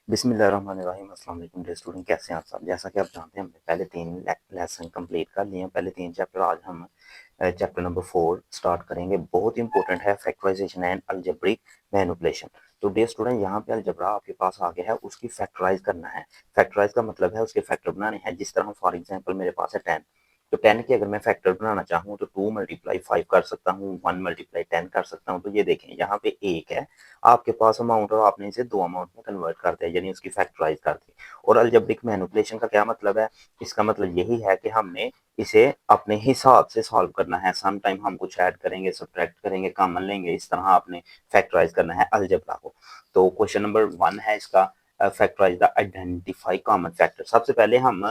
बिस्मिल्लाहिर्रहमानिर्रहीम। अस्सलाम वालेकुम डियर स्टूडेंट, कैसे हैं आप सब। जैसा कि आप जानते हैं हमने पहले 3 लेसन कंप्लीट कर लिए हैं, पहले 3 चैप्टर। आज हम चैप्टर नंबर 4 स्टार्ट करेंगे। बहुत इंपॉर्टेंट है फैक्टराइजेशन एंड अलजेब्रिक मैनिपुलेशन। तो डियर स्टूडेंट, यहाँ पे अलजबरा आपके पास आ गया है, उसकी फैक्टराइज करना है। फैक्टराइज का मतलब है उसके फैक्टर बनाने हैं। जिस तरह फॉर एग्जाम्पल मेरे पास है 10, तो 10 की अगर मैं फैक्टर बनाना चाहूँ तो 2 मल्टीप्लाई 5 कर सकता हूँ, 1 मल्टीप्लाई 10 कर सकता हूँ। तो ये देखें, यहाँ पे एक है आपके पास अमाउंट और आपने इसे 2 अमाउंट में कन्वर्ट कर दिया, यानी उसकी फैक्टराइज कर दी। और अलजेब्रिक मैनिपुलेशन का क्या मतलब है? इसका मतलब यही है कि हमने इसे अपने हिसाब से सॉल्व करना है। सम टाइम हम कुछ ऐड करेंगे, सब्ट्रैक्ट करेंगे, कॉमन लेंगे, इस तरह आपने फैक्टराइज करना है अलजेब्रा को। तो क्वेश्चन नंबर 1 है इसका, factorise the identify common factor. सबसे पहले हम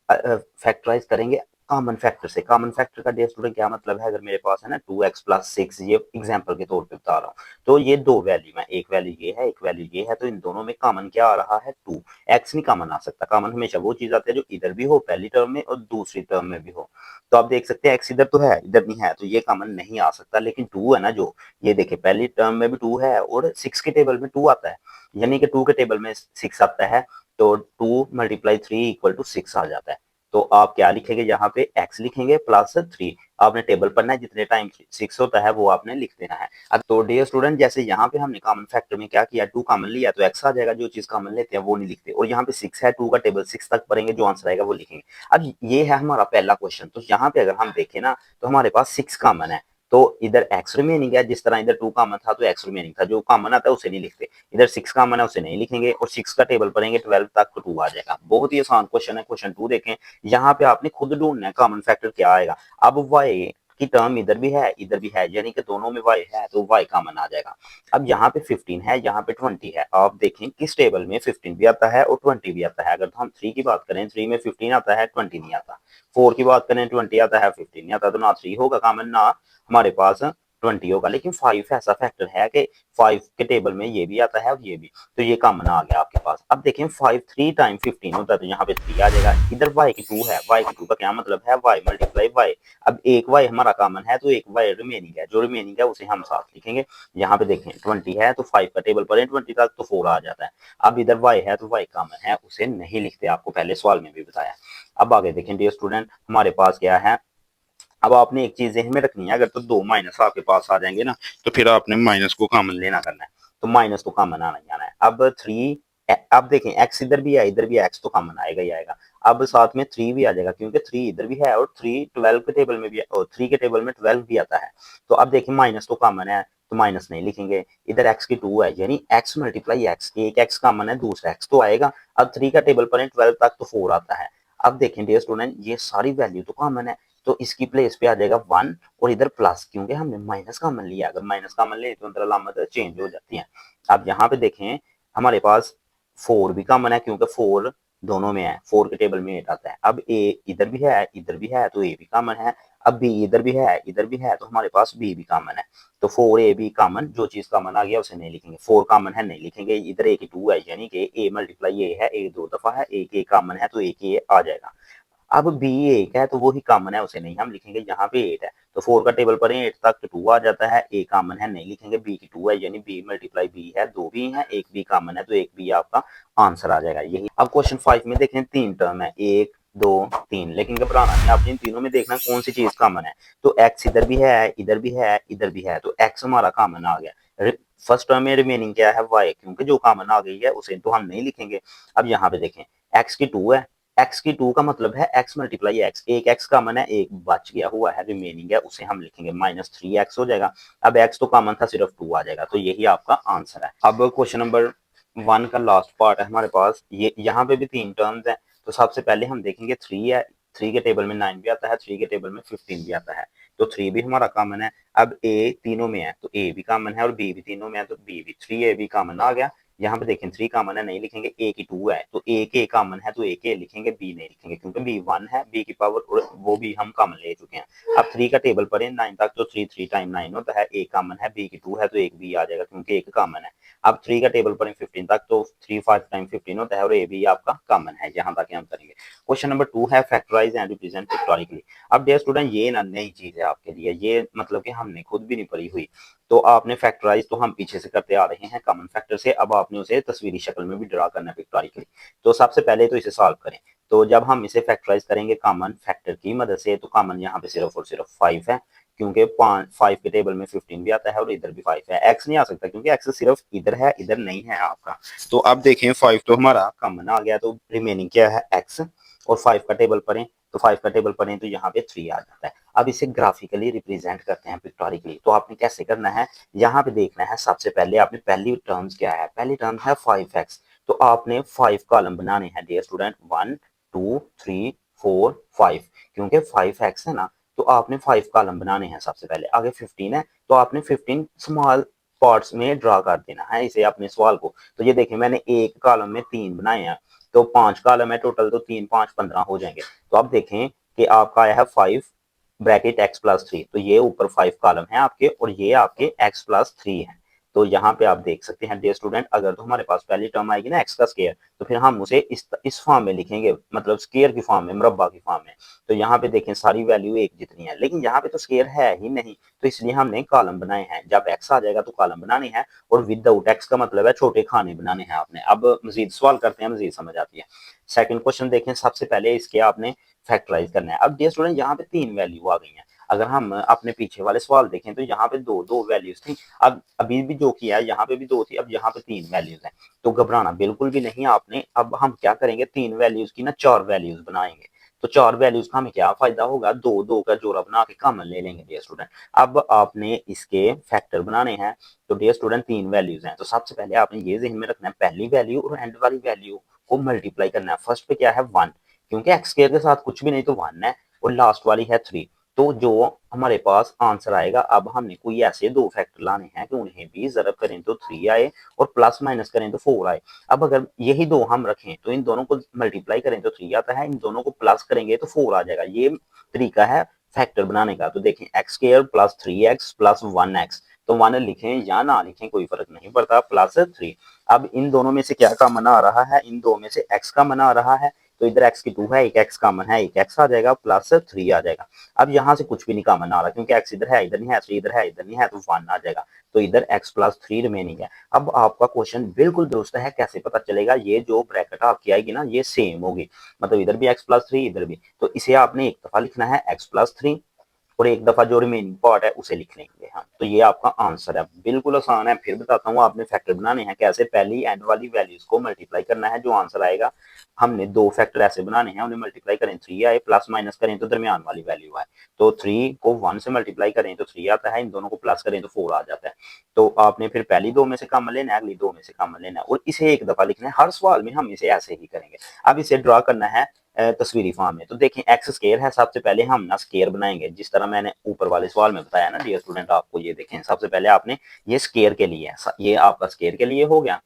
फैक्टराइज करेंगे कॉमन फैक्टर से। कॉमन फैक्टर का डियर स्टूडेंट क्या मतलब है? अगर मेरे पास है ना 2x+6, ये एग्जांपल के तौर पे बता रहा हूँ, तो ये दो वैल्यू है, एक वैल्यू ये है, एक वैल्यू ये है, तो इन दोनों में कॉमन क्या आ रहा है? 2। एक्स नहीं कॉमन आ सकता। कॉमन हमेशा वो चीज आती है जो इधर भी हो पहली टर्म में और दूसरी टर्म में भी हो। तो आप देख सकते हैं एक्स इधर तो है, इधर नहीं है, तो ये कॉमन नहीं आ सकता। लेकिन 2 है ना, जो ये देखिए पहली टर्म में भी 2 है और 6 के टेबल में 2 आता है, यानी कि 2 के टेबल में 6 आता है, तो 2 मल्टीप्लाई 3 इक्वल टू 6 आ जाता है। तो आप क्या लिखेंगे? यहाँ पे x लिखेंगे प्लस 3। आपने टेबल पढ़ना है, जितने टाइम 6 होता है वो आपने लिख देना है। अब तो डियर स्टूडेंट, जैसे यहाँ पे हमने कॉमन फैक्टर में क्या किया, 2 कॉमन लिया तो x आ जाएगा। जो चीज कॉमन लेते हैं वो नहीं लिखते। और यहाँ पे 6 है, 2 का टेबल 6 तक पढ़ेंगे, जो आंसर आएगा वो लिखेंगे। अब ये है हमारा पहला क्वेश्चन। तो यहाँ पे अगर हम देखें ना, तो हमारे पास 6 कॉमन है, तो इधर x रिमेनिंग है। जिस तरह इधर 2 कॉमन था तो x रिमेनिंग था, जो कॉमन आता है उसे नहीं लिखते। इधर 6 कॉमन है, उसे नहीं लिखेंगे, और 6 का टेबल पढ़ेंगे 12 तक तो 2 आ जाएगा। बहुत ही आसान क्वेश्चन है। क्वेश्चन 2 देखें, यहाँ पे आपने खुद ढूंढना है कॉमन फैक्टर क्या आएगा। अब y की टर्म इधर भी है, इधर भी है, यानी कि दोनों में y है, तो y कॉमन आ जाएगा। अब यहाँ पे 15 है, यहाँ पे 20 है। आप देखें किस टेबल में 15 भी आता है और 20 भी आता है। अगर तो हम 3 की बात करें, 3 में 15 आता है, 20 नहीं आता। 4 की बात करें, 20 आता है, 15 नहीं आता। तो ना 3 होगा कॉमन, ना हमारे पास 20 होगा। लेकिन 5 ऐसा फैक्टर है कि 5 के टेबल में ये भी आता है और ये भी, तो ये कॉमन आ गया आपके पास। अब देखें 5 3 टाइम 15 होता है, तो यहाँ पे 3 आ जाएगा। इधर y की 2 है, y की 2 का क्या मतलब है? y multiply y। अब एक y हमारा कॉमन है, तो एक y रिमेनिंग है, जो रिमेनिंग है उसे हम साथ लिखेंगे। यहाँ पे देखें 20 है, तो 5 का टेबल पढ़े 20 तक तो 4 आ जाता है। अब इधर y है, तो y कॉमन है, उसे नहीं लिखते, आपको पहले सवाल में भी बताया। अब आगे देखें डियर स्टूडेंट, हमारे पास क्या है। अब आपने एक चीज ध्यान में रखनी है, अगर तो 2 माइनस आपके पास आ जाएंगे ना, तो फिर आपने माइनस को कॉमन लेना करना है। तो माइनस तो कॉमन आना ही आना है। अब 3, अब देखें x इधर भी है, इधर भी x तो कॉमन आएगा ही आएगा। अब साथ में 3 भी आ जाएगा, क्योंकि 3 इधर भी है और 3 12 के टेबल में भी है, और 3 के टेबल में 12 भी आता है। तो अब देखें माइनस तो कॉमन है, तो माइनस नहीं लिखेंगे। इधर x की 2 है, यानी x मल्टीप्लाई x, एक x कॉमन है, दूसरा x तो आएगा। अब 3 का टेबल पर 12 तक तो 4 आता है। अब देखें डियर स्टूडेंट, ये सारी वैल्यू तो कॉमन है, तो इसकी प्लेस पे आ जाएगा 1, और इधर प्लस, क्योंकि हमने माइनस कॉमन लिया। अगर माइनस कॉमन ले तो अंदर अलामत चेंज हो जाती है। अब यहाँ पे देखें हमारे पास 4 भी कॉमन है, क्योंकि 4 दोनों में है, 4 के टेबल में 8 आता है। अब a इधर भी है, इधर भी है, तो a भी कॉमन है। अब b इधर भी है, इधर भी है, तो हमारे पास b भी कॉमन है। तो 4a भी कॉमन, जो चीज कॉमन आ गया उसे नहीं लिखेंगे। 4 कॉमन है, नहीं लिखेंगे। इधर a की 2 है, यानी कि a मल्टीप्लाई a है, a 2 दफा है, एक a कॉमन है, तो एक a आ जाएगा। अब बी 1 है, तो वो ही कॉमन है, उसे नहीं हम लिखेंगे। यहाँ पे 8 है, तो 4 का टेबल पर 8 तक तो 2 आ जाता है, ए कॉमन है, नहीं लिखेंगे। बी की 2 है, यानी बी मल्टीप्लाई बी है, 2 भी है, एक बी कॉमन है, तो एक बी आपका आंसर आ जाएगा यही। अब क्वेश्चन 5 में देखें 3 टर्म है, 1 2 3, लेकिन घबराना नहीं, आपने इन तीनों में देखना कौन सी चीज कॉमन है। तो एक्स इधर भी है, इधर भी है, इधर भी है, तो एक्स हमारा कॉमन आ गया। फर्स्ट टर्म में रिमेनिंग क्या है? वाई, क्योंकि जो कॉमन आ गई है उसे तो हम नहीं लिखेंगे। अब यहाँ पे देखें एक्स की 2 है, एक्स की 2 का मतलब है एक्स मल्टीप्लाई एक्स, एक एक्स कॉमन है, एक बच गया हुआ है रिमेनिंग है, उसे हम लिखेंगे -3x हो जाएगा। अब एक्स तो कॉमन था, सिर्फ 2 आ जाएगा, तो यही आपका आंसर है। अब क्वेश्चन नंबर 1 का लास्ट पार्ट है हमारे पास, ये यहाँ पे भी 3 टर्म्स है। तो सबसे पहले हम देखेंगे 3 है, 3 के टेबल में 9 भी आता है, 3 के टेबल में 15 भी आता है, तो 3 भी हमारा कॉमन है। अब ए तीनों में है, तो ए भी कॉमन है, और बी भी तीनों में है, तो बी भी 3a भी कॉमन आ गया। यहाँ पे देखें 3 कॉमन है, नहीं लिखेंगे। ए की 2 है, तो ए के कॉमन है, तो ए के लिखेंगे, बी नहीं लिखेंगे, क्योंकि बी 1 है, बी की पावर वो भी हम कॉमन ले चुके हैं। अब 3 का टेबल पढ़े 9 तक, तो 3 3 टाइम 9 होता है, ए कॉमन है, बी की 2 है, तो एक बी आ जाएगा, क्योंकि एक कॉमन है। अब 3 का टेबल पढ़ें 15 तक, तो 3 5 टाइम 15 होता है और ये भी आपका कॉमन है, यहाँ तक हम करेंगे। क्वेश्चन नंबर 2 है फैक्टराइज एंड रिप्रेजेंट पिक्टोरिकली। अब डियर स्टूडेंट ये ना नई चीज है आपके लिए, ये मतलब कि हमने खुद भी नहीं पढ़ी हुई। तो आपने फैक्टराइज तो हम पीछे से करते आ रहे हैं कॉमन फैक्टर से, अब आपने उसे तस्वीरी शक्ल में भी ड्रा करना है पिक्टोरिकली। तो सबसे पहले तो इसे सॉल्व करें। तो जब हम इसे फैक्टराइज करेंगे कॉमन फैक्टर की मदद से, तो कॉमन यहाँ पे सिर्फ और सिर्फ 5 है, क्योंकि 5 के टेबल में 15 भी आता है और इधर भी 5 है। एक्स नहीं आ सकता क्योंकि एक्स सिर्फ इधर है, इधर नहीं है आपका। तो अब देखें 5 तो हमारा कॉमन आ गया, तो रिमेनिंग क्या है एक्स, और 5 का टेबल पढ़ें, तो 5 का टेबल पढ़ें तो यहाँ पे 3 आ जाता है। अब इसे ग्राफिकली रिप्रेजेंट करते हैं पिक्टोरिकली। तो आपने कैसे करना है, यहाँ पे देखना है सबसे पहले आपने पहली टर्म्स क्या है, पहली टर्म है 5x। तो आपने 5 कॉलम बनाने हैं डियर स्टूडेंट, 1 2 3 4 5, क्योंकि 5x है ना, तो आपने 5 कॉलम बनाने हैं सबसे पहले। आगे 15 है, तो आपने 15 स्मॉल पार्ट्स में ड्रा कर देना है इसे अपने सवाल को। तो ये देखिए मैंने एक कॉलम में 3 बनाए हैं, तो 5 कॉलम है टोटल, तो 3 5 15 हो जाएंगे। तो आप देखें कि आपका आया है 5 ब्रैकेट x प्लस 3, तो ये ऊपर 5 कॉलम है आपके और ये आपके x प्लस 3 है। तो यहाँ पे आप देख सकते हैं डियर स्टूडेंट, अगर तो हमारे पास पहली टर्म आएगी ना x का स्केयर, तो फिर हम उसे इस फॉर्म में लिखेंगे, मतलब स्केयर की फॉर्म में, मुरब्बा की फॉर्म में। तो यहाँ पे देखें सारी वैल्यू एक जितनी है, लेकिन यहाँ पे तो स्केयर है ही नहीं, तो इसलिए हमने कॉलम बनाए हैं। जब x आ जाएगा तो कॉलम बनानी है, और विदाउट x का मतलब है छोटे खाने बनाने हैं आपने। अब मजीद सवाल करते हैं, मजीद समझ आती है। सेकंड क्वेश्चन देखें, सबसे पहले इसके आपने फैक्टराइज करना है। अब डियर स्टूडेंट यहाँ पे 3 वैल्यू आ गई हैं। अगर हम अपने पीछे वाले सवाल देखें तो यहाँ पे दो दो वैल्यूज थी, अब अभी भी जो किया है यहाँ पे भी 2 थी, अब यहाँ पे 3 वैल्यूज हैं। तो घबराना बिल्कुल भी नहीं आपने। अब हम क्या करेंगे, 3 वैल्यूज की ना 4 वैल्यूज बनाएंगे। तो 4 वैल्यूज का हमें क्या फायदा होगा, दो दो का जोड़ा बना के कॉमन ले लेंगे डियर स्टूडेंट। अब आपने इसके फैक्टर बनाने हैं। तो डियर स्टूडेंट 3 वैल्यूज हैं, तो सबसे पहले आपने ये ज़हन में रखना है, पहली वैल्यू और एंड वाली वैल्यू को मल्टीप्लाई करना है। फर्स्ट पे क्या है 1, क्योंकि एक्स स्क्वायर के साथ कुछ भी नहीं तो 1 है, और लास्ट वाली है 3। तो जो हमारे पास आंसर आएगा, अब हमने कोई ऐसे दो फैक्टर लाने हैं कि उन्हें भी जरब करें तो 3 आए और प्लस माइनस करें तो 4 आए। अब अगर यही दो हम रखें तो इन दोनों को मल्टीप्लाई करें तो 3 आता है, इन दोनों को प्लस करेंगे तो 4 आ जाएगा। ये तरीका है फैक्टर बनाने का। तो देखें x square plus 3x plus 1x, तो 1 लिखें या ना लिखें कोई फर्क नहीं पड़ता, प्लस 3। अब इन दोनों में से क्या कॉमन आ रहा है, इन दो में से x कॉमन आ रहा है, तो इधर x की 2 है, एक x कॉमन है, एक x आ जाएगा, प्लस 3 आ जाएगा। अब यहाँ से कुछ भी नहीं कॉमन आ रहा, क्योंकि x इधर है, इधर नहीं है, 3 इधर है, इधर नहीं है, तो 1 आ जाएगा। तो इधर x प्लस 3 रिमेनिंग है। अब आपका क्वेश्चन बिल्कुल दुरुस्त है, कैसे पता चलेगा, ये जो ब्रैकेट आपकी आएगी ना ये सेम होगी, मतलब इधर भी x प्लस 3 इधर भी। तो इसे आपने एक दफा लिखना है x प्लस 3, और एक दफा जो रिमेनिंग पार्ट है उसे लिख लेंगे हम। तो ये आपका आंसर है, बिल्कुल आसान है। फिर बताता हूँ आपने फैक्टर बनाने हैं कैसे, पहली एंड वाली वैल्यूज को मल्टीप्लाई करना है, जो आंसर आएगा। हमने दो फैक्टर ऐसे बनाने हैं, उन्हें मल्टीप्लाई करें 3 आए, प्लस माइनस करें तो दरमियान वाली वैल्यू आए। तो 3 को 1 से मल्टीप्लाई करें तो 3 आता है, इन दोनों को प्लस करें तो 4 आ जाता है। तो आपने फिर पहली दो में से कॉमन लेना है, अगली दो में से कॉमन लेना है, और इसे एक दफा लिखना है। हर सवाल में हम इसे ऐसे ही करेंगे। अब इसे ड्रॉ करना है तस्वीरी फॉर्म में। तो देखें एक्स स्केयर है, सबसे पहले हम ना स्केयर बनाएंगे, जिस तरह मैंने ऊपर वाले सवाल में बताया ना डियर स्टूडेंट आपको। ये देखें सबसे पहले आपने ये स्केयर के लिए है, ये आपका स्केयर के लिए हो गया।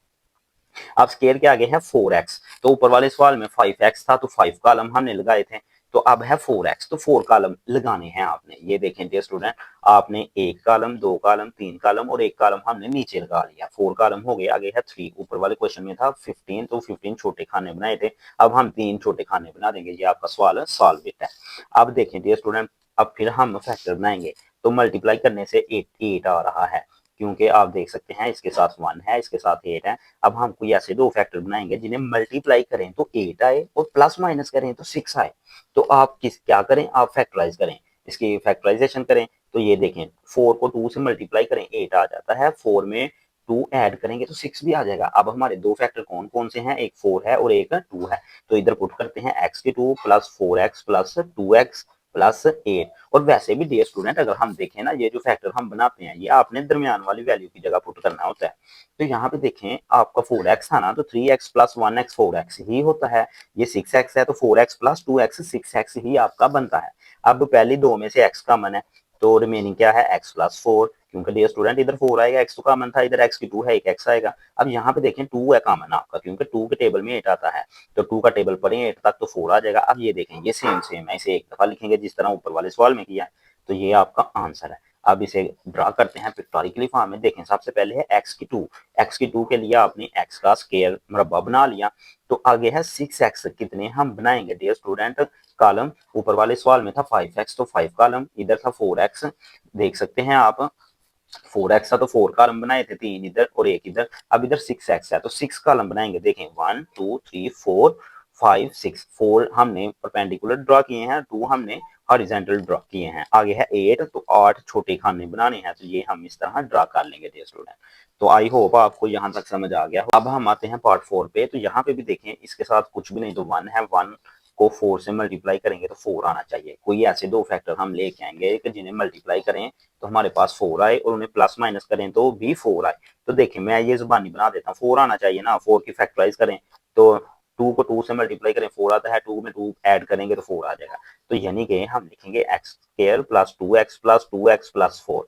अब स्केयर के आगे है 4x, तो ऊपर वाले सवाल में 5x था, तो 5 कॉलम हमने लगाए थे, तो अब है 4x, तो 4 कॉलम लगाने हैं आपने। ये देखें डियर स्टूडेंट, आपने एक कॉलम, दो कॉलम, तीन कॉलम और एक कॉलम हमने नीचे लगा लिया, 4 कॉलम हो गए। आगे है 3, ऊपर वाले क्वेश्चन में था 15, तो 15 छोटे खाने बनाए थे, अब हम 3 छोटे खाने बना देंगे। ये आपका सवाल सॉल्व है। अब देखें डियर स्टूडेंट, अब फिर हम फैक्टर बनाएंगे, तो मल्टीप्लाई करने से 8 आ रहा है, क्योंकि आप देख सकते हैं इसके साथ 1 है, इसके साथ 8 है। अब हम कोई ऐसे दो फैक्टर बनाएंगे जिन्हें मल्टीप्लाई करें तो 8 आए और प्लस माइनस करें तो 6 आए। तो आप क्या करें, आप फैक्टराइज करें, इसकी फैक्टराइजेशन करें। तो ये देखें 4 को 2 से मल्टीप्लाई करें 8 आ जाता है, 4 में 2 ऐड करेंगे तो 6 भी आ जाएगा। अब हमारे दो फैक्टर कौन कौन से हैं, एक 4 है और एक 2 है। तो इधर पुट करते हैं x की 2 plus 4x plus 2x plus 8। और वैसे भी डियर स्टूडेंट अगर हम देखें ना, ये जो फैक्टर हम बनाते हैं ये आपने दरमियान वाली वैल्यू की जगह पुट करना होता है। तो यहाँ पे देखें आपका 4x था ना, तो 3x प्लस 1x 4x ही होता है। ये 6x है, तो 4x प्लस 2x 6x ही आपका बनता है। अब पहली दो में से x कॉमन है, तो रिमेनिंग क्या है x प्लस 4, क्योंकि डियर स्टूडेंट इधर 4 आएगा, x तो कॉमन था, इधर x की 2 है, एक x आएगा। अब यहाँ पे देखें 2 है कॉमन आपका, क्योंकि 2 के टेबल में 8 आता है, तो 2 का टेबल पढ़ें 8 तक तो 4 आ जाएगा। अब ये देखें ये सेम सेम है, इसे एक दफा लिखेंगे जिस तरह ऊपर वाले सवाल में किया है। तो ये आपका आंसर है। अब इसे ड्रा करते हैं पिक्टोरिकली फॉर्म में। देखें सबसे पहले है x की 2 के लिए आपने x का स्क्वायर मुरब्बा बना लिया। तो आगे है 6x, कितने हम बनाएंगे डियर स्टूडेंट, कॉलम ऊपर वाले सवाल में था 5x, तो 5 कॉलम, इधर था 4x, देख सकते हैं आप 4x था तो 4 कॉलम बनाए थे, 3 इधर और 1 इधर। अब इधर 6x है तो 6 कॉलम बनाएंगे। देखें 1 2 3 4 5 6, 4 हमने परपेंडिकुलर ड्रॉ किए हैं, 2 हमने हॉरिजॉन्टल ड्रॉ किए हैं। आगे है 8, तो 8 छोटे खाने बनाने हैं, तो ये हम इस तरह ड्रॉ कर लेंगे डियर स्टूडेंट। तो आई होप आपको यहाँ तक समझ आ गया। अब हम आते हैं पार्ट 4 पे। तो यहाँ पे भी देखें इसके साथ कुछ भी नहीं, तो 1 है, 1 को 4 से मल्टीप्लाई करेंगे तो 4 आना चाहिए। कोई ऐसे दो फैक्टर हम लेके आएंगे कि जिन्हें मल्टीप्लाई करें तो हमारे पास 4 आए और उन्हें प्लस माइनस करें तो भी 4 आए। तो देखिए मैं ये जुबानी बना देता हूँ, 4 आना चाहिए ना, 4 की फैक्टराइज करें तो 2 को 2 से मल्टीप्लाई करें 4 आता है, 2 में 2 ऐड करेंगे तो 4 आ जाएगा। तो यानी कि हम लिखेंगे x square plus 2x plus 2x plus 4।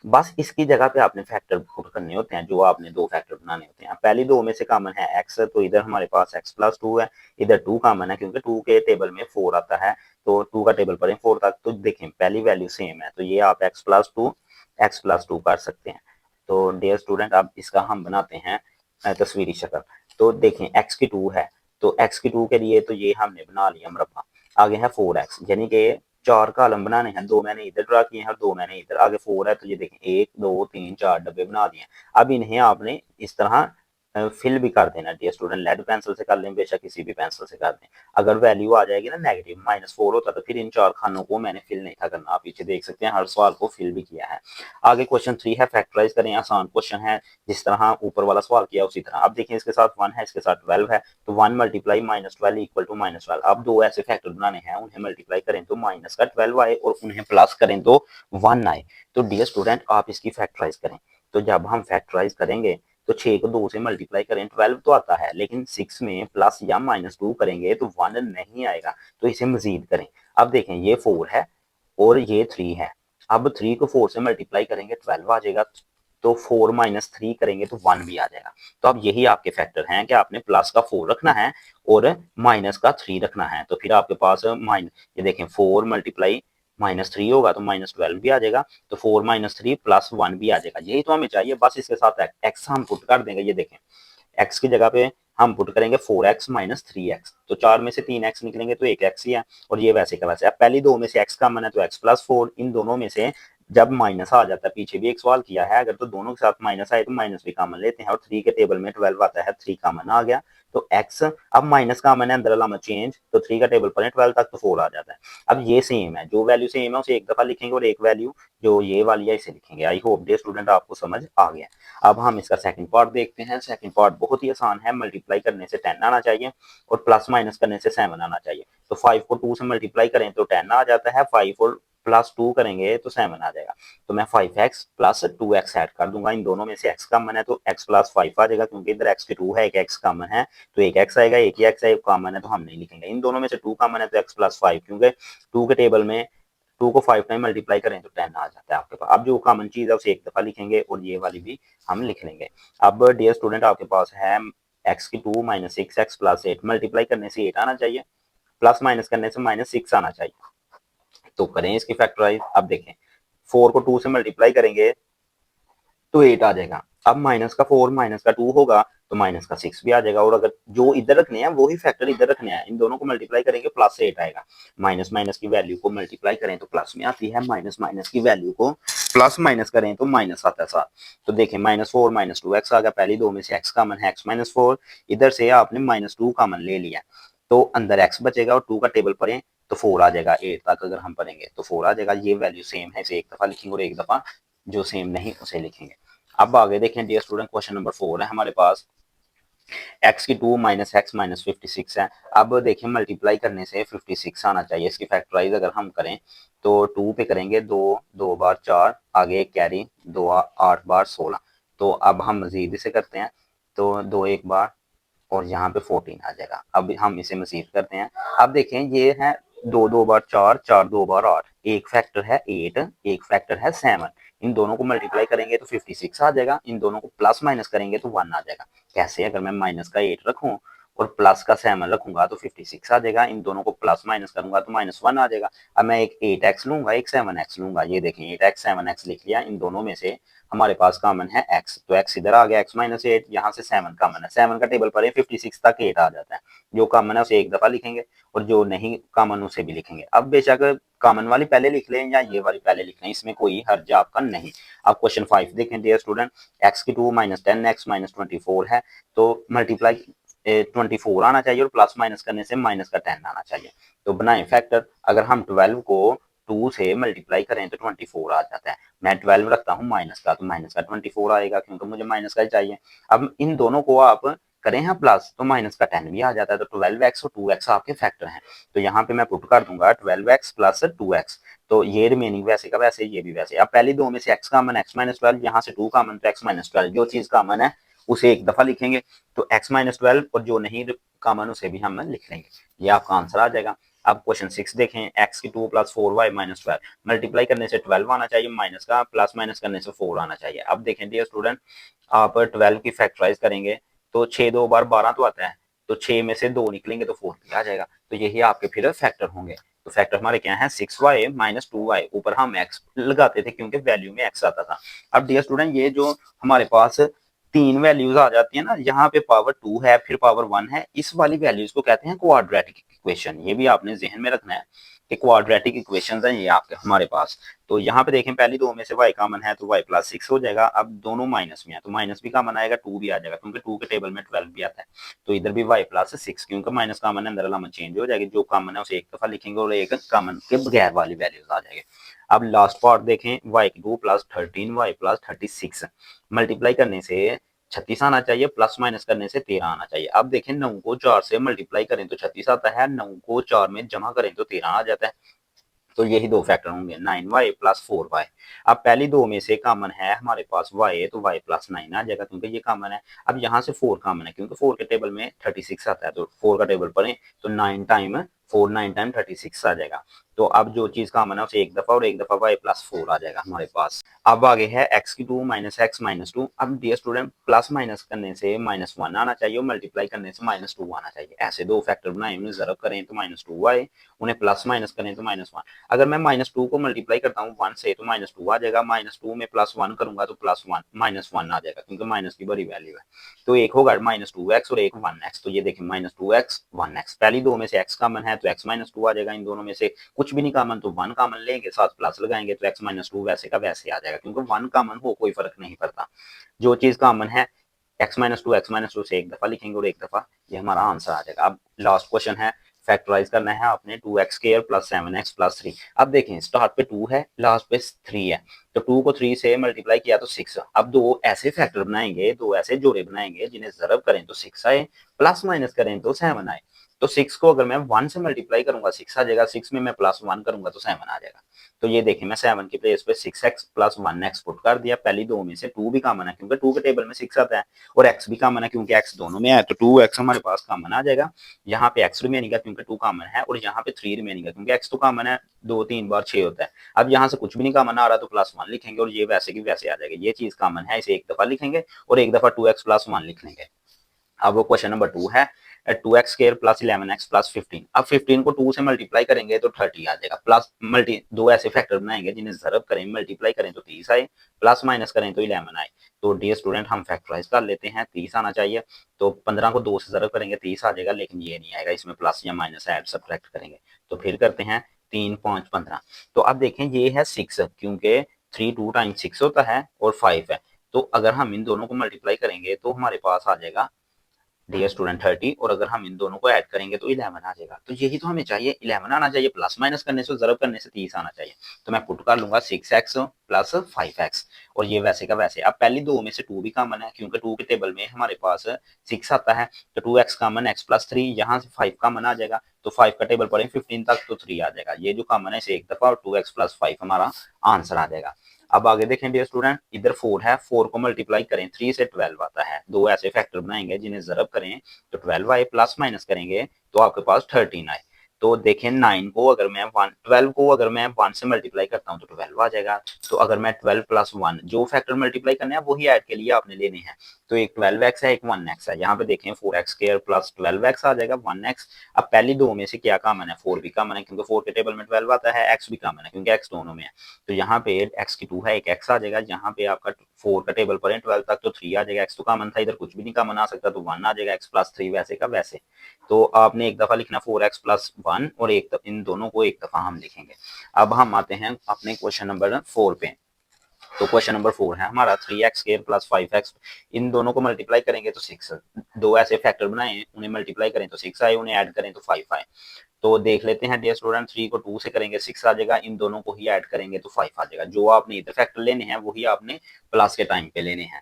बस इसकी जगह पे आपने फैक्टर पुट करने होते हैं, जो आपने दो फैक्टर बनाने होते हैं। पहली दो में से कॉमन है x, तो इधर हमारे पास x प्लस 2 है, इधर 2 कॉमन है क्योंकि 2 के टेबल में 4 आता है, तो 2 का टेबल पढ़ें 4 तक। तो देखें पहली वैल्यू सेम है, तो ये आप x प्लस 2 कर सकते हैं। तो डियर स्टूडेंट अब इसका हम बनाते हैं तस्वीरी शक्ल। तो देखें x की 2 है, तो x की 2 के लिए तो ये हमने बना लिया मरबा। आगे है 4x, यानी कि 4 कॉलम बनाने हैं, 2 मैंने इधर ड्रा किए हैं और 2 मैंने इधर। आगे 4 है तो ये देखें 1 2 3 4 डब्बे बना दिए। अब इन्हें आपने इस तरह फिल भी कर देना डियर स्टूडेंट, लेड पेंसिल से कर लें, बेशक किसी भी पेंसिल से कर दें। अगर वैल्यू आ जाएगी ना नेगेटिव -4 होता तो फिर इन 4 खानों को मैंने फिल नहीं था करना। आप पीछे देख सकते हैं हर सवाल को फिल भी किया है। आगे क्वेश्चन 3 है, फैक्टराइज करें, आसान क्वेश्चन है, जिस तरह ऊपर वाला सवाल किया उसी तरह। अब देखिए इसके साथ 1 है, इसके साथ 12 है, तो 1 मल्टीप्लाई -12 इक्वल टू -12। अब दो ऐसे फैक्टर बनाने हैं, उन्हें मल्टीप्लाई करें तो माइनस का 12 आए और उन्हें प्लस करें तो 1 आए। तो डियर स्टूडेंट आप इसकी फैक्टराइज करें। तो जब हम फैक्टराइज करेंगे तो 6 को 2 से मल्टीप्लाई करें 12 तो आता है, लेकिन 6 में प्लस या -2 करेंगे तो 1 नहीं आएगा, तो इसे मजीद करें। अब देखें ये 4 है और ये 3 है, अब 3 को 4 से मल्टीप्लाई करेंगे 12 आ जाएगा, तो 4 माइनस 3 करेंगे तो 1 भी आ जाएगा। तो अब यही आपके फैक्टर हैं कि आपने प्लस का 4 रखना है और माइनस का 3 रखना है। तो फिर आपके पास ये देखें 4 मल्टीप्लाई -3 होगा तो -12 भी आ जाएगा, तो 4 -3 प्लस 1 भी आ जाएगा। यही तो हमें चाहिए, बस इसके साथ एक्स हम पुट कर देंगे। ये देखें एक्स की जगह पे हम पुट करेंगे 4x माइनस 3x, तो 4 में से 3x निकलेंगे तो 1x ही है, और ये वैसे का वैसे। अब पहली दो में से x कॉमन है तो x प्लस 4, इन दोनों में से जब माइनस आ जाता है, पीछे भी एक सवाल किया है, अगर तो दोनों के साथ माइनस आए तो माइनस भी कॉमन लेते हैं, और 3 के टेबल में 12 आता है, 3 कॉमन आ गया तो x। अब माइनस कॉमन है, अंदर अलामत चेंज, तो 3 का टेबल पढ़ें 12 तक तो 4 आ जाता है। अब ये सेम है, जो वैल्यू सेम है उसे एक दफा लिखेंगे और एक वैल्यू जो ये वाली है इसे लिखेंगे। आई होप डियर स्टूडेंट आपको समझ आ गया। अब हम इसका सेकंड पार्ट देखते हैं। सेकंड पार्ट बहुत ही आसान है, मल्टीप्लाई करने से 10 आना चाहिए और प्लस माइनस करने से 7 आना चाहिए। तो 5 को 2 से मल्टीप्लाई करें तो 10 आ जाता है, 5 और प्लस 2 करेंगे तो 7 आ जाएगा। तो मैं 5x प्लस 2x ऐड कर दूंगा, इन दोनों में से x कॉमन है तो x प्लस 5 आ जाएगा, क्योंकि इधर x की 2 है, एक x कॉमन है तो एक x आएगा, एक ही x है, कॉमन है तो हम नहीं लिखेंगे। इन दोनों में से 2 कॉमन है तो x प्लस 5, क्योंकि 2 के टेबल में 2 को 5 टाइम मल्टीप्लाई करें तो 10 आ जाता है आपके पास। अब जो कॉमन चीज है उसे एक दफा लिखेंगे और ये वाली भी हम लिख लेंगे। अब डियर स्टूडेंट आपके पास है x की 2 माइनस 6x प्लस 8, मल्टीप्लाई करने से 8 आना चाहिए, प्लस माइनस करने से -6 आना चाहिए। तो करें इसकी फैक्टराइज। अब देखें 4 को 2 से मल्टीप्लाई करेंगे तो 8 आ जाएगा। अब माइनस का 4 माइनस का 2 होगा तो माइनस का 6 भी आ जाएगा, और अगर जो इधर रखने हैं वो ही फैक्टर इधर रखने हैं, इन दोनों को मल्टीप्लाई करेंगे प्लस 8 आएगा। माइनस माइनस की वैल्यू को मल्टीप्लाई करें तो प्लस में आती है, माइनस माइनस की वैल्यू को प्लस माइनस करें तो माइनस आता है साथ। तो देखें -4 -2x आ गया, पहली दो में से x कॉमन है, x -4, इधर से आपने -2 कॉमन ले लिया तो अंदर x बचेगा और 2 का टेबल पढ़ें तो 4 आ जाएगा, 8 तक अगर हम पढ़ेंगे तो 4 आ जाएगा। ये वैल्यू सेम है, इसे एक दफा लिखेंगे और एक दफा जो सेम नहीं उसे लिखेंगे। अब आगे देखें डियर स्टूडेंट, क्वेश्चन नंबर 4 है हमारे पास, x की 2 माइनस x माइनस 56 है। अब देखिए मल्टीप्लाई करने से 56 आना चाहिए, इसकी फैक्टराइज अगर हम करें तो 2 पे करेंगे 2 2 बार 4, आगे एक कैरी 2 8 बार 16। तो अब हम मजीद इसे करते हैं तो 2 एक बार और यहाँ पे 14 आ जाएगा। अब हम इसे मजीद करते हैं। अब देखें ये है 2 2 बार 4 4 2 बार 8, एक फैक्टर है 8, एक फैक्टर है 7, इन दोनों को मल्टीप्लाई करेंगे तो 56 आ जाएगा, इन दोनों को प्लस माइनस करेंगे तो 1 आ जाएगा। कैसे? अगर मैं माइनस का 8 रखूं और प्लस का 7 रखूंगा तो 56 आ जाएगा। इन दोनों को प्लस माइनस करूंगा तो -1 आ जाएगा। अब मैं एक 8x लूंगा, एक 7x लूंगा। ये देखें 8x 7x लिख लिया। इन दोनों में से हमारे पास कॉमन है x, तो x इधर आ गया, x - 8। यहाँ से 7 कॉमन है, 7 का टेबल पर 56 तक 8 आ जाता है। जो कॉमन है उसे एक दफा लिखेंगे और जो नहीं कॉमन उसे भी लिखेंगे। अब बेशक कॉमन वाली पहले लिख लें या ये वाली पहले लिख लें, इसमें कोई हर्ज आपका नहीं। अब क्वेश्चन 5 देखें डियर स्टूडेंट, x की 2 -10x -24 है, तो मल्टीप्लाई 24 आना चाहिए और प्लस माइनस करने से माइनस का 10 आना चाहिए। तो बनाएं फैक्टर। अगर हम 12 को 2 से मल्टीप्लाई करें तो 24 आ जाता है। मैं 12 रखता हूँ माइनस का, तो माइनस का 24 आएगा क्योंकि मुझे माइनस का ही चाहिए। अब इन दोनों को आप करें हैं प्लस तो माइनस का 10 भी आ जाता है। तो 12x और 2x आपके फैक्टर हैं। तो यहाँ पे मैं पुट कर दूंगा 12x प्लस 2x। तो ये रिमेनिंग वैसे का वैसे, ये भी वैसे। अब पहली दो में से x कॉमन, x - 12, यहाँ से 2 कॉमन तो x - 12। जो चीज कॉमन है उसे एक दफा लिखेंगे, तो x - 12, और जो नहीं कॉमन उसे भी हम लिख लेंगे। ये आपका आंसर आ जाएगा। अब क्वेश्चन 6 देखें, x की 2 + 4y - 12 मल्टीप्लाई करने से 12 आना चाहिए, माइनस का प्लस माइनस करने से 4 आना चाहिए। अब देखें डियर स्टूडेंट, आप 12 की फैक्टराइज करेंगे तो 6 2 बार 12 तो आता है, तो 6 में से 2 निकलेंगे तो 4 भी आ जाएगा। तो यही आपके फिर फैक्टर होंगे। तो फैक्टर हमारे क्या है, 6y - 2y। ऊपर हम x लगाते थे क्योंकि वैल्यू में x आता था। अब डियर स्टूडेंट, ये जो हमारे पास 3 वैल्यूज आ जाती है ना, यहाँ पे पावर 2 है फिर पावर 1 है, इस वाली वैल्यूज को कहते हैं क्वाड्रेटिक इक्वेशन। ये भी आपने जहन में रखना है कि क्वाड्रेटिक इक्वेशंस हैं ये आपके हमारे पास। तो यहाँ पे देखें, पहली दो में से y कॉमन है तो y + 6 हो जाएगा। अब दोनों माइनस में है तो माइनस भी कॉमन आएगा, 2 भी आ जाएगा क्योंकि 2 के टेबल में 12 भी आता है। तो इधर भी y + 6, क्योंकि माइनस कॉमन है अंदर अलामत चेंज हो जाएगी। जो कॉमन है उसे एक दफा लिखेंगे और एक कॉमन के बगैर वाली वैल्यूज आ जाएगी। अब लास्ट पार्ट देखें, y की 2 + 13 y + 36 मल्टीप्लाई करने से 36 आना चाहिए, प्लस माइनस करने से 13 आना चाहिए। अब देखें, 9 को 4 से मल्टीप्लाई करें तो 36 आता है, 9 को 4 में जमा करें तो 13 आ जाता है। तो यही दो फैक्टर होंगे, 9y + 4y। अब पहली दो में से कॉमन है हमारे पास y, तो y + 9 आ जाएगा क्योंकि ये कॉमन है। अब यहाँ से 4 कॉमन है क्योंकि 4 के टेबल में 36 आता है, तो 4 का टेबल पढ़ें तो 9 टाइम 4, 9 टाइम 36 आ जाएगा। तो अब जो चीज कॉमन है उसे एक दफा और एक दफा y + 4 आ जाएगा हमारे पास। अब आगे है x की 2 - x - 2। अब डियर स्टूडेंट, प्लस माइनस करने से -1 आना चाहिए और मल्टीप्लाई करने से -2 आना चाहिए। ऐसे दो फैक्टर बनाए, उन्हें ज़रब करें तो -2 आए, उन्हें प्लस माइनस करें तो -1। अगर मैं -2 को मल्टीप्लाई करता हूँ 1 से तो -2 आ जाएगा, -2 में +1 करूंगा तो +1 -1 आ जाएगा क्योंकि माइनस की बड़ी वैल्यू है। तो एक होगा -2x और एक 1x। तो ये देखिए -2x 1x, पहली दो में से x कॉमन है तो x - 2 आ जाएगा। इन दोनों में से कुछ भी नहीं कॉमन तो 1 कॉमन लेंगे, साथ प्लस लगाएंगे तो x - 2 वैसे का वैसे आ जाएगा क्योंकि 1 कॉमन हो कोई फर्क नहीं पड़ता। जो चीज कॉमन है x - 2 से एक दफा लिखेंगे और एक दफा, ये हमारा आंसर आ जाएगा। अब लास्ट क्वेश्चन है, फैक्टराइज करना है आपने 2x² + 7x + 3। अब देखें, स्टार्ट पे 2 है, लास्ट पे 3 है, तो 2 को 3 से मल्टीप्लाई किया तो 6। अब दो ऐसे फैक्टर बनाएंगे, दो ऐसे जोड़े बनाएंगे जिन्हें ज़रब करें तो 6 आए, प्लस माइनस करें तो 7 आए। तो 6 को अगर मैं 1 से मल्टीप्लाई करूंगा 6 आ जाएगा, 6 में मैं +1 करूंगा तो 7 आ जाएगा। तो ये देखिए, मैं 7 की प्लेस पे 6x + 1x पुट कर दिया। पहली दो में से 2 भी कॉमन है क्योंकि 2 के टेबल में 6 आता है, और x भी कॉमन है क्योंकि x दोनों में है, तो 2x हमारे पास कॉमन आ जाएगा। यहाँ पे x रिमेनिंग है क्योंकि 2 कॉमन है, और यहाँ पे 3 रिमेनिंग है क्योंकि x तो कॉमन है, 2 3 बार 6 होता है। अब यहाँ से कुछ भी नहीं कॉमन आ रहा तो +1 लिखेंगे और ये वैसे की वैसे आ जाएगा। ये चीज कॉमन है, इसे एक दफा लिखेंगे और एक दफा 2x + 1 लिख लेंगे। अब वो क्वेश्चन नंबर 2 है, 2x² + 11x + 15। अब 15 को 2 से मल्टीप्लाई करेंगे तो 30 आ जाएगा। प्लस मल्टी दो ऐसे फैक्टर बनाएंगे जिन्हें ज़रब करें, मल्टीप्लाई करें तो 30 आए, प्लस माइनस करें तो 11 आए। तो डियर स्टूडेंट, हम फैक्टराइज कर लेते हैं, 30 आना चाहिए। तो 15 को 2 से ज़रब करेंगे 30 आ जाएगा, लेकिन ये नहीं आएगा, इसमें प्लस या माइनस ऐड सब्ट्रैक्ट करेंगे। तो फिर करते हैं 3 5 15। तो अब देखें, ये है 6 क्योंकि 3 2 टाइम्स 6 होता है और 5 है। तो अगर हम इन दोनों को मल्टीप्लाई करेंगे तो हमारे पास आ जाएगा डियर स्टूडेंट 30, और अगर हम इन दोनों को ऐड करेंगे तो 11 आ जाएगा। तो यही तो हमें चाहिए, 11 आना चाहिए, प्लस माइनस करने से, ज़रब करने से 30 आना चाहिए। तो मैं पुट कर लूंगा 6x + 5x, और ये वैसे का वैसे। अब पहली दो में से 2 भी कॉमन है क्योंकि 2 के टेबल में हमारे पास 6 आता है, तो 2x कॉमन, x + 3, यहाँ से 5 कॉमन आ जाएगा, तो 5 का टेबल पढ़े 15 तक तो 3 आ जाएगा। ये जो कॉमन है इसे एक दफा, और 2x + 5 हमारा आंसर आ जाएगा। अब आगे देखें डियर स्टूडेंट, इधर 4 है, 4 को मल्टीप्लाई करें 3 से 12 आता है। दो ऐसे फैक्टर बनाएंगे जिन्हें ज़रब करें तो 12 आए, प्लस माइनस करेंगे तो आपके पास 13 आए। तो देखें 9 को अगर मैं 12 को अगर मैं 1 से मल्टीप्लाई करता हूँ तो 12 आ जाएगा। तो अगर मैं 12 प्लस 1 जो फैक्टर मल्टीप्लाई करने हैं वही ऐड के लिए आपने लेने हैं। तो एक 12x है, एक 1x है। यहाँ पे देखें 4x² प्लस 12x आ जाएगा 1x। अब पहली दो में से क्या कॉमन है? 4 भी कॉमन है क्योंकि 4 के टेबल में 12 आता है। x भी कॉमन है क्योंकि x दोनों में है। तो यहाँ पे x की 2 है, एक x आ जाएगा। यहाँ पे आपका 4 का टेबल पर है 12 तक तो 3 आ जाएगा। x तो कॉमन था, इधर कुछ भी नहीं कॉमन आ सकता तो 1 आ जाएगा। x प्लस 3 वैसे का वैसे। तो आपने एक दफा लिखना 4x प्लस 1 और इन दोनों को एक दफा हम लिखेंगे। अब हम आते हैं अपने क्वेश्चन नंबर 4 पे। तो क्वेश्चन नंबर 4 है हमारा 3x² प्लस 5x। इन दोनों को मल्टीप्लाई करेंगे तो 6। दो ऐसे फैक्टर बनाए, उन्हें मल्टीप्लाई करें तो 6 आए, उन्हें ऐड करें तो 5 आए। तो देख लेते हैं डियर स्टूडेंट, 3 को 2 से करेंगे 6 आ जाएगा, इन दोनों को ही ऐड करेंगे तो 5 आ जाएगा। जो आपने इधर फैक्टर लेने हैं वही आपने प्लस के टाइम पे लेने हैं।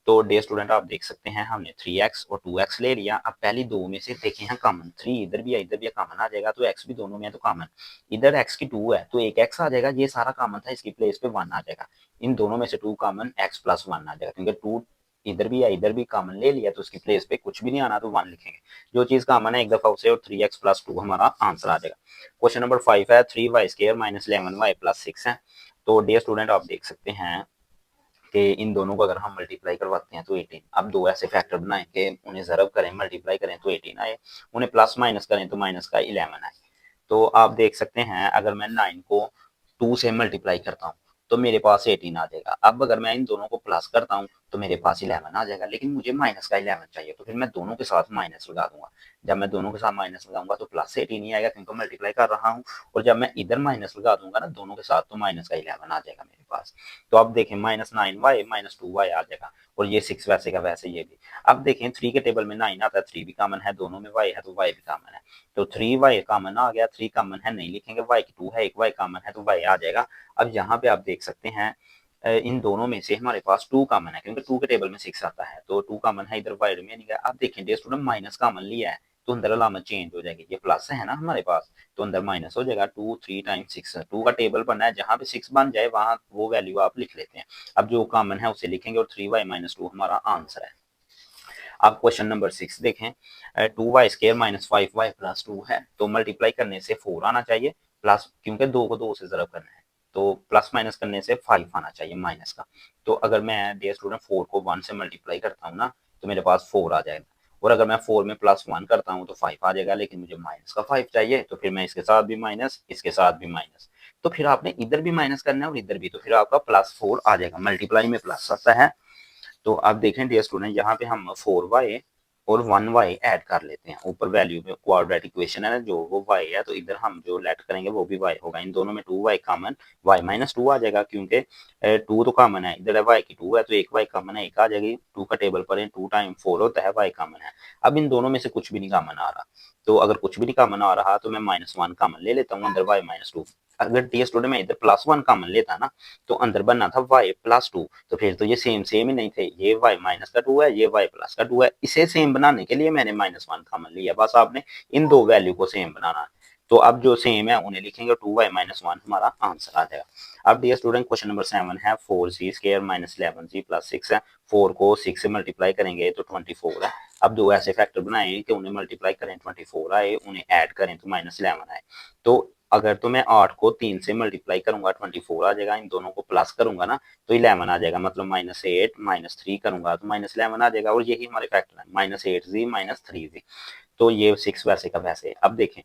तो डियर स्टूडेंट आप देख सकते हैं हमने 3x और 2x ले लिया। अब पहली दो में से देखें हैं कॉमन, 3 इधर भी है इधर भी कॉमन आ जाएगा, तो x भी दोनों में है तो कॉमन। इधर x की 2 है तो एक x आ जाएगा, ये सारा कॉमन था, इसकी प्लेस पे 1 आ जाएगा। इन दोनों में से 2 कॉमन, x प्लस 1 आ जाएगा क्योंकि 2 इधर भी है इधर भी कॉमन ले लिया तो उसकी प्लेस पे कुछ भी नहीं आना तो 1 लिखेंगे। जो चीज कॉमन है एक दफा उसे, और 3x प्लस 2 हमारा आंसर आ जाएगा। क्वेश्चन नंबर 5 है 3y² माइनस 11y प्लस 6 है। तो डियर स्टूडेंट आप देख सकते हैं कि इन दोनों को अगर हम मल्टीप्लाई करवाते हैं तो 18। अब दो ऐसे फैक्टर बनाए कि उन्हें ज़रब करें मल्टीप्लाई करें तो 18 आए, उन्हें प्लस माइनस करें तो माइनस का 11 आए। तो आप देख सकते हैं अगर मैं 9 को 2 से मल्टीप्लाई करता हूँ तो मेरे पास 18 आ जाएगा। अब अगर मैं इन दोनों को प्लस करता हूँ तो मेरे पास 11 आ जाएगा, लेकिन मुझे माइनस का 11 चाहिए तो फिर मैं दोनों के साथ माइनस लगा दूंगा। जब मैं दोनों के साथ माइनस लगाऊंगा तो प्लस 18 ही आएगा क्योंकि मल्टीप्लाई कर रहा हूँ, और जब मैं इधर माइनस लगा दूंगा ना दोनों के साथ तो माइनस का 11 आ जाएगा मेरे पास। तो अब देखें -9y माइनस 2y आ जाएगा, और ये 6 वैसे का वैसे ये भी। अब देखें 3 के टेबल में 9 आता है, 3 भी कॉमन है, दोनों में y है तो y भी कॉमन है। तो 3y कॉमन आ गया, 3 कॉमन है नहीं लिखेंगे, y की 2 है, एक y कॉमन है तो y आ जाएगा। अब यहाँ पे आप देख सकते हैं इन दोनों में से हमारे पास 2 कॉमन है क्योंकि 2 के टेबल में 6 आता है, तो 2 कॉमन है, इधर y रिमेनिंग है। अब देखें डियर स्टूडेंट माइनस कॉमन लिया है तो अंदर अलामत चेंज हो जाएगी, ये प्लस है ना हमारे पास तो अंदर माइनस हो जाएगा। 2 3 टाइम्स 6, 2 का टेबल बनना है, जहां पे 6 बन जाए वहां वो वैल्यू आप लिख लेते हैं। अब जो कॉमन है उसे लिखेंगे और 3y माइनस 2 हमारा आंसर है। अब क्वेश्चन नंबर 6 देखें, 2y² माइनस 5y प्लस 2 है, तो मल्टीप्लाई करने से 4 आना चाहिए, प्लस क्योंकि 2 को 2 से ज़रब करना है तो प्लस माइनस करने से 5 आना चाहिए माइनस का। तो अगर मैं डियर स्टूडेंट 4 को 1 से मल्टीप्लाई करता हूँ ना तो मेरे पास 4 आ जाएगा, और अगर मैं 4 में प्लस 1 करता हूँ तो 5 आ जाएगा, लेकिन मुझे माइनस का 5 चाहिए तो फिर मैं इसके साथ भी माइनस इसके साथ भी माइनस, तो फिर आपने इधर भी माइनस करना है और इधर भी, तो फिर आपका +4 आ जाएगा। मल्टीप्लाई में प्लस आता है। तो आप देखें डियर स्टूडेंट यहाँ पे हम 4y और 1y ऐड कर लेते हैं। ऊपर वैल्यू में क्वाड्रेटिक इक्वेशन है ना जो वो y है, तो इधर हम जो लेट करेंगे वो भी y होगा। इन दोनों में 2y कॉमन, y माइनस 2 आ जाएगा क्योंकि 2 तो कॉमन है, इधर y की 2 है तो एक y कॉमन है, एक आ जाएगी। 2 का टेबल पर 2 टाइम 4 होता है, y कॉमन है। अब इन दोनों में से कुछ भी नहीं कॉमन आ रहा, तो अगर कुछ भी नहीं कॉमन आ रहा तो मैं -1 कॉमन ले लेता हूँ, अंदर y माइनस 2। अगर डियर स्टूडेंट मैं इधर +1 कॉमन लेता ना तो अंदर बनना था y प्लस 2, तो फिर तो ये सेम सेम ही नहीं थे, ये y माइनस का 2 है, ये y प्लस का 2 है। इसे सेम बनाने के लिए मैंने -1 कॉमन लिया, बस आपने इन दो वैल्यू को सेम बनाना है। तो अब जो सेम है उन्हें लिखेंगे, 2y माइनस 1 हमारा आंसर आ जाएगा। अब डियर स्टूडेंट क्वेश्चन नंबर 7 है 4z² माइनस 11z प्लस 6 है। 4 को 6 से मल्टीप्लाई करेंगे तो 24 है। अब दो ऐसे फैक्टर बनाए कि उन्हें मल्टीप्लाई करें 24 आए, उन्हें ऐड करें तो -11 आए। तो अगर तो मैं 8 को 3 से मल्टीप्लाई करूंगा 24 आ जाएगा, इन दोनों को प्लस करूंगा ना तो 11 आ जाएगा, मतलब -8 -3 करूंगा तो -11 आ जाएगा, और यही हमारे फैक्टर है -8z -3z। तो ये 6 वैसे का वैसे। अब देखें,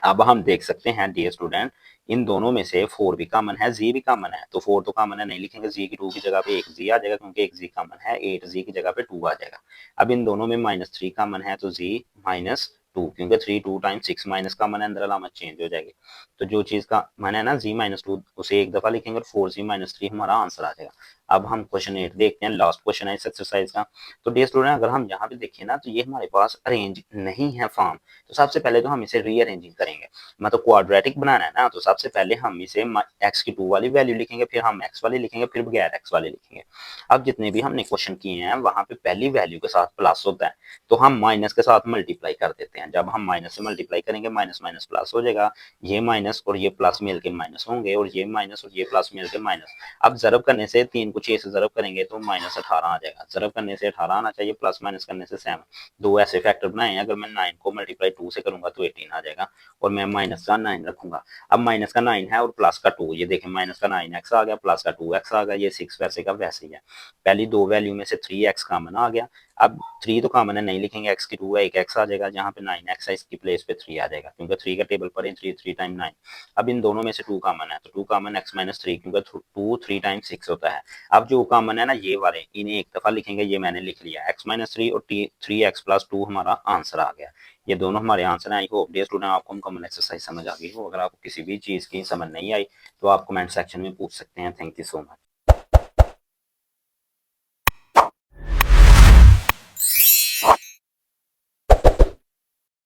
अब हम देख सकते हैं डियर स्टूडेंट इन दोनों में से 4 भी कॉमन है, z भी कॉमन है, तो 4 तो कॉमन है नहीं लिखेंगे, z की 2 की जगह पे एक z आ जाएगा क्योंकि एक z कॉमन है, 8z की जगह पे 2 आ जाएगा। अब इन दोनों में -3 कॉमन है तो z -2, क्योंकि 3 2 टाइम्स 6 माइनस कॉमन है, अंदर अलामत चेंज हो जाएगी। तो जो चीज का मन है ना z -2 उसे एक दफा लिखेंगे और 4z -3 हमारा आंसर आ जाएगा। अब हम क्वेश्चन 8 देखते हैं, लास्ट क्वेश्चन है इस एक्सरसाइज का। तो डियर स्टूडेंट अगर हम यहाँ पे देखें ना तो ये हमारे पास अरेंज नहीं है फॉर्म, तो सबसे पहले तो हम इसे रीअरेंजिंग करेंगे। मतलब क्वाड्रेटिक बनाना है ना तो सबसे पहले हम इसे x की 2 वाली वैल्यू लिखेंगे, फिर हम x वाली लिखेंगे, फिर बगैर x वाले लिखेंगे। अब जितने भी हमने क्वेश्चन किए हैं वहां पे पहली वैल्यू के साथ प्लस होता है तो हम माइनस के साथ मल्टीप्लाई कर देते हैं। जब हम माइनस से मल्टीप्लाई करेंगे माइनस माइनस प्लस हो जाएगा, ये माइनस और ये प्लस मिलके माइनस होंगे, और ये माइनस और ये प्लस मिलके माइनस। अब जरब करने से 3 को 6 से ज़रब करेंगे तो -18 आ जाएगा। ज़रब करने से 18 आना चाहिए, प्लस माइनस करने से 7। दो ऐसे फैक्टर बनाए हैं, अगर मैं 9 को मल्टीप्लाई 2 से करूंगा तो 18 आ जाएगा, और मैं माइनस का 9 रखूंगा। अब माइनस का 9 है और प्लस का 2, ये देखें माइनस का 9x आ गया, प्लस का 2x आ गया, ये 6 वैसे का वैसे ही है। पहली दो वैल्यू में से 3x कॉमन आ गया। अब 3 तो कॉमन है, नहीं लिखेंगे, x की 2 है, एक x आ जाएगा, जहाँ पे 9x है इसकी प्लेस पे 3 आ जाएगा, क्योंकि 3 का टेबल पर 3 टाइम 9। अब इन दोनों में से 2 कॉमन है, तो 2 कॉमन x माइनस 3, क्योंकि 2 3 टाइम 6 होता है। अब जो कॉमन है ना ये वाले, इन्हें एक दफा लिखेंगे, ये मैंने लिख लिया, x माइनस 3 और 3x प्लस 2 हमारा आंसर आ गया। ये दोनों हमारे आंसर हैं। आई होप डियर स्टूडेंट आपको मुकम्मल एक्सरसाइज समझ आ गई हो। अगर आपको किसी भी चीज़ की समझ नहीं आई तो आप कमेंट सेक्शन में पूछ सकते हैं। Thank you so much.